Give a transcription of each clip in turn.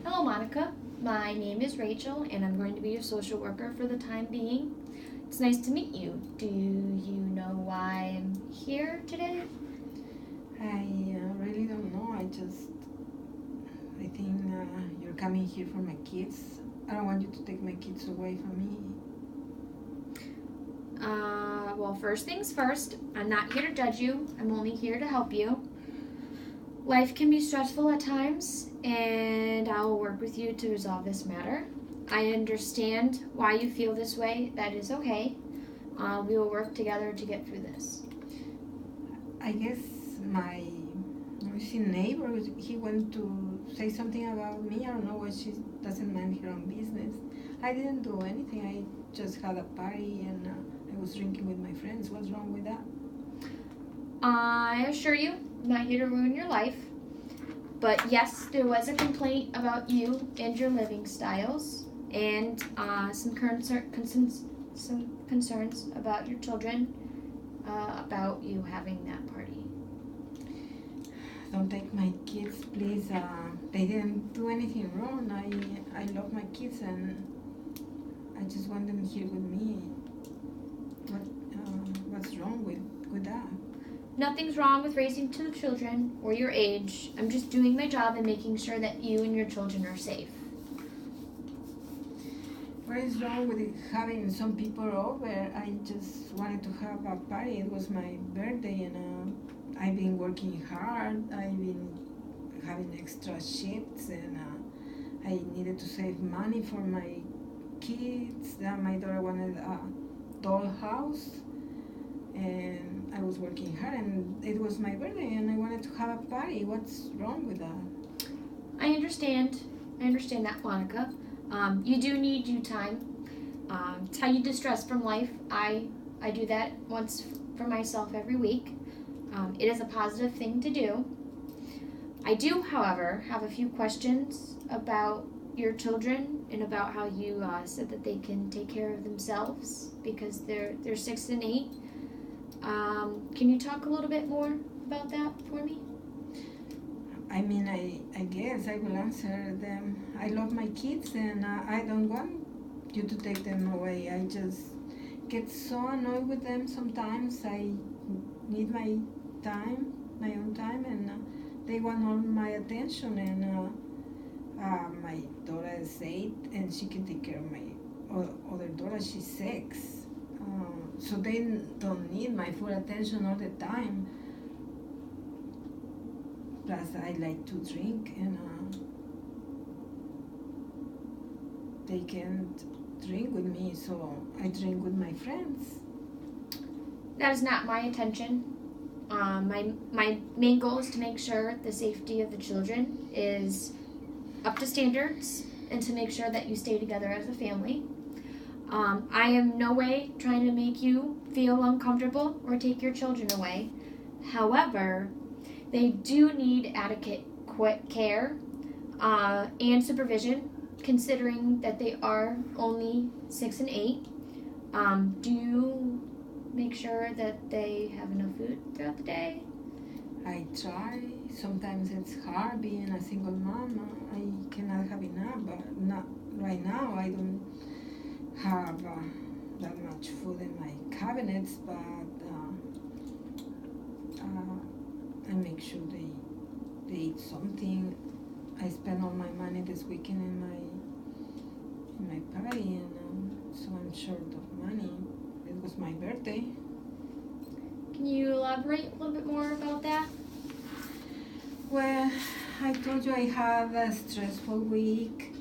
Hello, Monica. My name is Rachel, and I'm going to be your social worker for the time being. It's nice to meet you. Do you know why I'm here today? I really don't know. I think you're coming here for my kids. I don't want you to take my kids away from me. Well, first things first, I'm not here to judge you. I'm only here to help you. Life can be stressful at times, and I will work with you to resolve this matter. I understand why you feel this way. That is okay. We will work together to get through this. I guess my neighbor, he went to say something about me. I don't know why she doesn't mind her own business. I didn't do anything. I just had a party and I was drinking with my friends. What's wrong with that? I assure you, I'm not here to ruin your life. But yes, there was a complaint about you and your living styles, and some concerns about your children, about you having that party. Don't take my kids, please. They didn't do anything wrong. I love my kids and I just want them here with me. What's wrong with that? Nothing's wrong with raising two children or your age. I'm just doing my job and making sure that you and your children are safe. What is wrong with having some people over? I just wanted to have a party. It was my birthday and I've been working hard. I've been having extra shifts and I needed to save money for my kids. My daughter wanted a dollhouse and I was working hard and it was my birthday and I wanted to have a party. What's wrong with that? I understand. I understand that, Monica. You do need you time. It's how you distress from life. I do that once for myself every week. It is a positive thing to do. I do, however, have a few questions about your children and about how you said that they can take care of themselves because they're 6 and 8. Can you talk a little bit more about that for me? I mean, I guess I will answer them. I love my kids and I don't want you to take them away. I just get so annoyed with them sometimes. I need my time, my own time, and they want all my attention. And my daughter is 8 and she can take care of my other daughter, she's 6. So they don't need my full attention all the time. Plus, I like to drink, and they can't drink with me, so I drink with my friends. That is not my intention. My main goal is to make sure the safety of the children is up to standards and to make sure that you stay together as a family. I am no way trying to make you feel uncomfortable or take your children away. However, they do need adequate care and supervision, considering that they are only 6 and 8. Do you make sure that they have enough food throughout the day? I try. Sometimes it's hard being a single mom. I cannot have enough, but not right now. I don't have that much food in my cabinets, but I make sure they eat something. I spend all my money this weekend in my party, and so I'm short of money. It was my birthday. Can you elaborate a little bit more about that? Well, I told you I had a stressful week,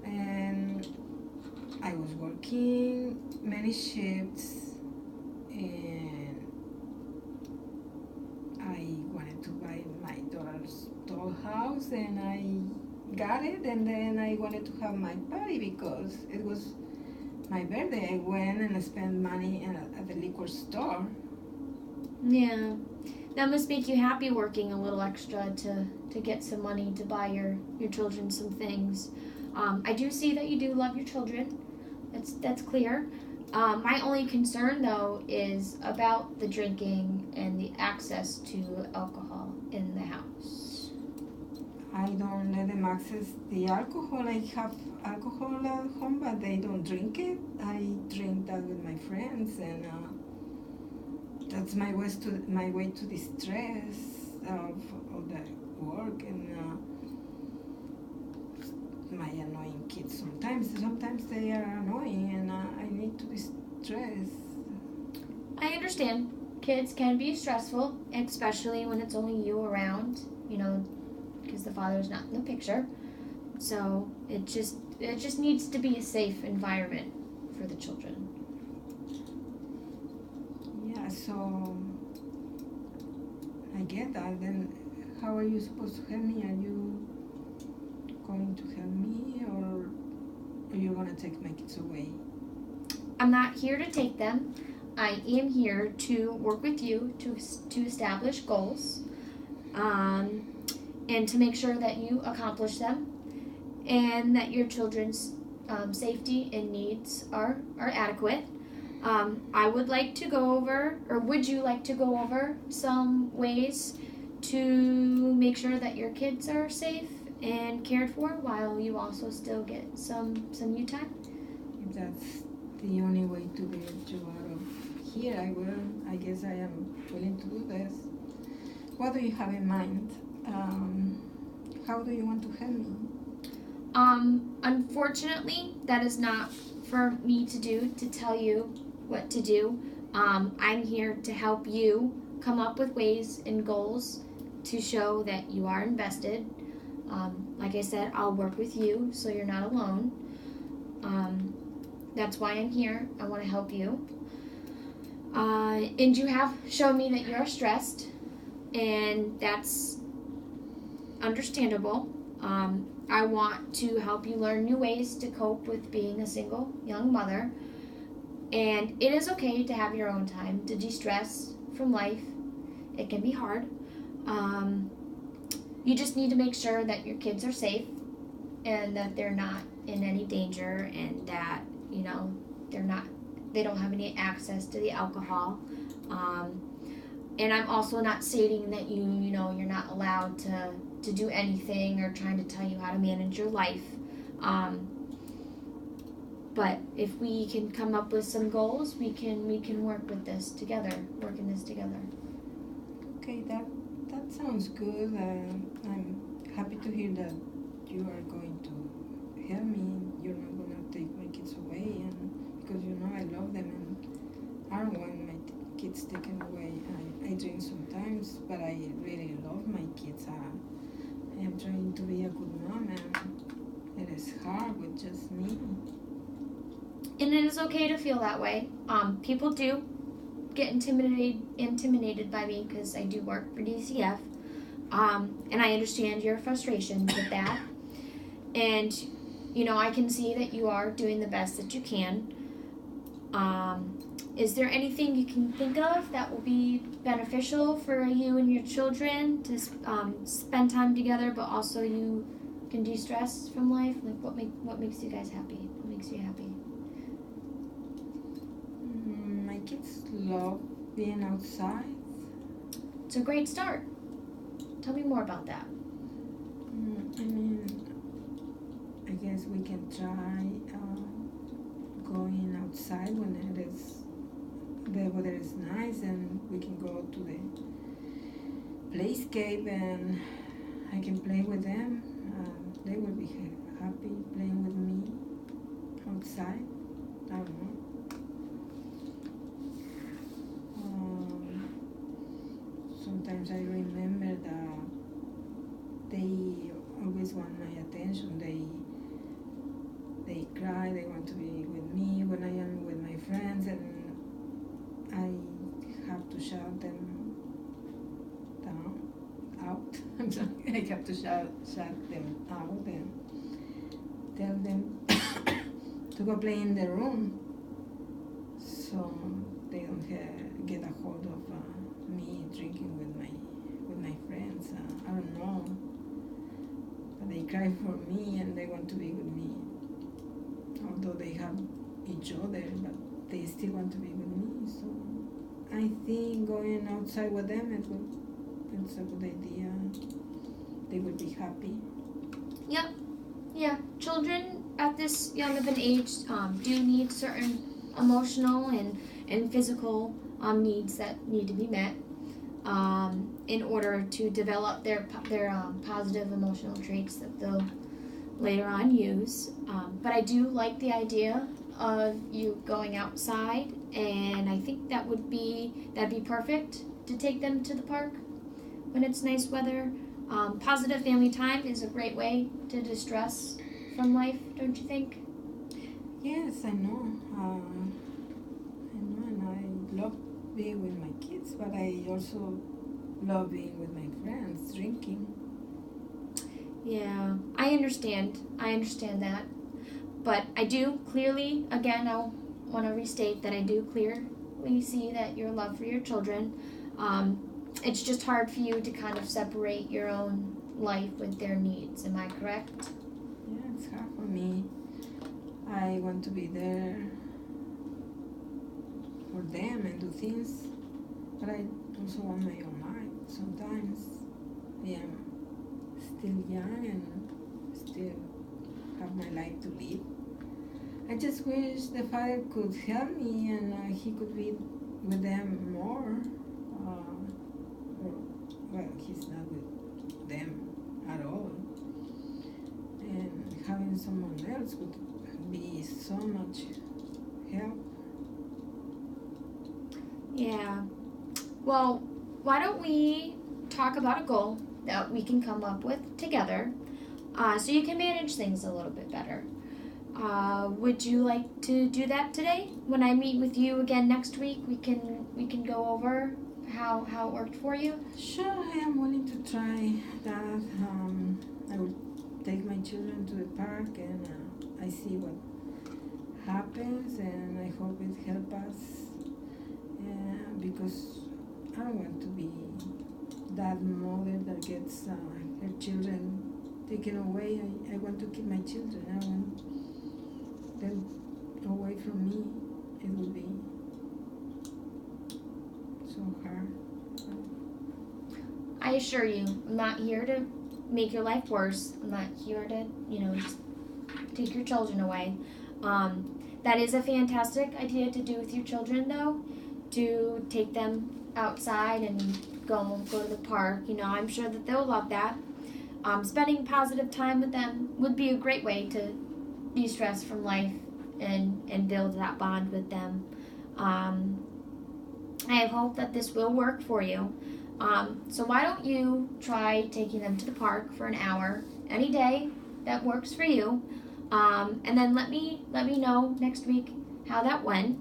and I was working many shifts, and I wanted to buy my daughter's dollhouse, and I got it, and then I wanted to have my party because it was my birthday. I went and I spent money at the liquor store. Yeah. That must make you happy working a little extra to get some money to buy your children some things. I do see that you do love your children. That's clear. My only concern, though, is about the drinking and the access to alcohol in the house. I I don't let them access the alcohol. I have alcohol at home, but they don't drink it. I drink that with my friends, and that's my way to distress of the work and my annoying kids. Sometimes they are annoying, and I need to distress. I understand. Kids can be stressful, especially when it's only you around, because the father's not in the picture. So it just needs to be a safe environment for the children. Yeah, so I get that. Then how are you supposed to help me? Are you going to help me, or are you going to take my kids away? I'm not here to take them. I am here to work with you to establish goals, and to make sure that you accomplish them, and that your children's safety and needs are adequate. I would like to go over, or would you like to go over some ways to make sure that your kids are safe and cared for while you also still get some you time? If that's the only way to get you out of here, I will. I guess I am willing to do this. What do you have in mind? How do you want to help me? Unfortunately, that is not for me to do, to tell you what to do. I'm here to help you come up with ways and goals to show that you are invested. Like I said, I'll work with you so you're not alone. That's why I'm here. I want to help you. And you have shown me that you're stressed, and that's understandable. I want to help you learn new ways to cope with being a single young mother. And it is okay to have your own time to de-stress from life. It can be hard. You just need to make sure that your kids are safe and that they're not in any danger, and that they don't have any access to the alcohol. And I'm also not stating that you're not allowed to do anything or trying to tell you how to manage your life. But if we can come up with some goals, we can work in this together. Okay, that sounds good. I'm happy to hear that you are going to help me. You're not going to take my kids away, and because I love them, and I don't want my kids taken away. I drink sometimes, but I really love my kids. I am trying to be a good mom, and it is hard with just me. And it is okay to feel that way. People do get intimidated by me because I do work for DCF. And I understand your frustration with that. And, I can see that you are doing the best that you can. Is there anything you can think of that will be beneficial for you and your children to spend time together, but also you can de-stress from life? Like, what makes you guys happy? What makes you happy? My kids love being outside. It's a great start. Tell me more about that. I guess we can try going outside when the weather is nice, and we can go to the playscape, and I can play with them. They will be happy playing with me outside. I don't know. Sometimes I remember that they always want my attention. They cry, they want to be with me when I am with my friends, and I have to shout them out. I'm sorry, I have to shout them out and tell them to go play in the room, so they don't get a hold of me drinking with my friends. I don't know, but they cry for me and they want to be with me, although they have each other, but they still want to be with me. So I think going outside with them, it's a good idea. They will be happy. Yep. Yeah. Children at this young of an age do need certain emotional and physical needs that need to be met in order to develop their positive emotional traits that they'll later on use. But I do like the idea of you going outside, and I think that'd be perfect to take them to the park when it's nice weather. Positive family time is a great way to distress from life, don't you think? Yes, I know. And I love being with my kids, but I also love being with my friends, drinking. Yeah, I understand. I understand that. But I do clearly, again, I want to restate that I do clearly see that your love for your children. It's just hard for you to kind of separate your own life with their needs. Am I correct? Yeah, it's hard for me. I want to be there for them and do things, but I also want my own life. Sometimes I am still young and still have my life to live. I just wish the father could help me and he could be with them more. Well, he's not with them at all. And having someone else would be so much help. Yeah. Well, why don't we talk about a goal that we can come up with together so you can manage things a little bit better? Would you like to do that today? When I meet with you again next week, we can go over how it worked for you. Sure, I am willing to try that. I will take my children to the park and I see what happens, and I hope it helps us. Because I don't want to be that mother that gets her children taken away. I want to keep my children. I want them away from me. It would be so hard. I assure you, I'm not here to make your life worse. I'm not here to, just take your children away. That is a fantastic idea to do with your children, though, to take them outside and go to the park. I'm sure that they'll love that. Spending positive time with them would be a great way to de-stress from life and build that bond with them. I hope that this will work for you. So why don't you try taking them to the park for an hour any day that works for you, and then let me know next week how that went.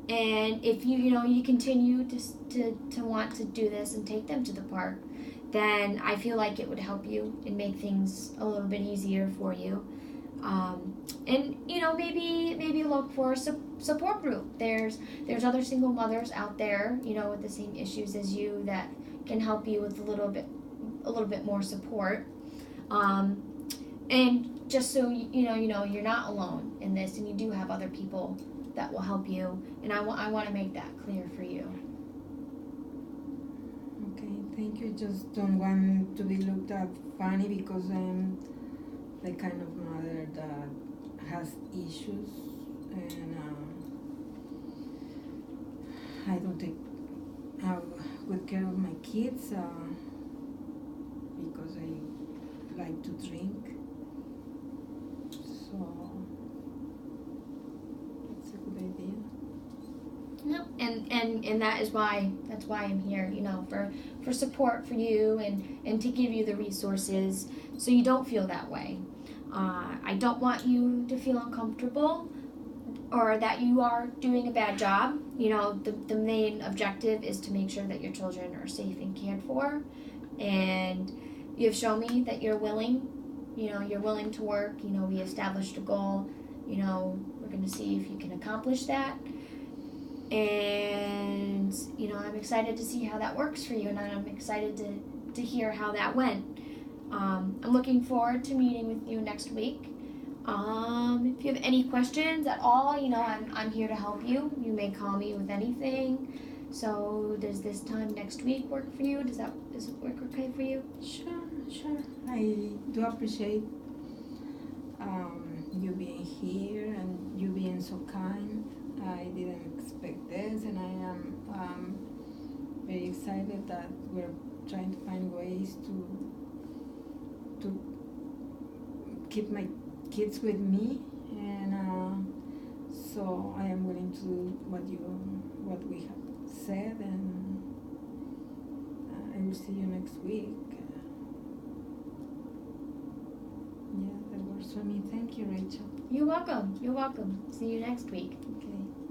And if you continue to want to do this and take them to the park, then I feel like it would help you and make things a little bit easier for you. And maybe look for a support group. There's other single mothers out there, with the same issues as you that can help you with a little bit more support. And just so you're not alone in this, and you do have other people that will help you. And I want to make that clear for you. Okay, thank you. Just don't want to be looked at funny because I'm the kind of mother that has issues, and I don't take good care of my kids because I like to drink. So it's a good idea. No, and that's why I'm here, for support for you and to give you the resources so you don't feel that way. I don't want you to feel uncomfortable or that you are doing a bad job. The main objective is to make sure that your children are safe and cared for, and you've shown me that you're willing. You're willing to work. We established a goal. We're going to see if you can accomplish that. And, I'm excited to see how that works for you, and I'm excited to hear how that went. I'm looking forward to meeting with you next week. If you have any questions at all, I'm here to help you. You may call me with anything. So does this time next week work for you? Does it work okay for you? Sure. I do appreciate you being here and you being so kind. I didn't expect this, and I am very excited that we're trying to find ways to keep my kids with me, and so I am willing to do what we have said, and I will see you next week. Yeah, that works for me. Thank you, Rachel. You're welcome. You're welcome. See you next week. Okay.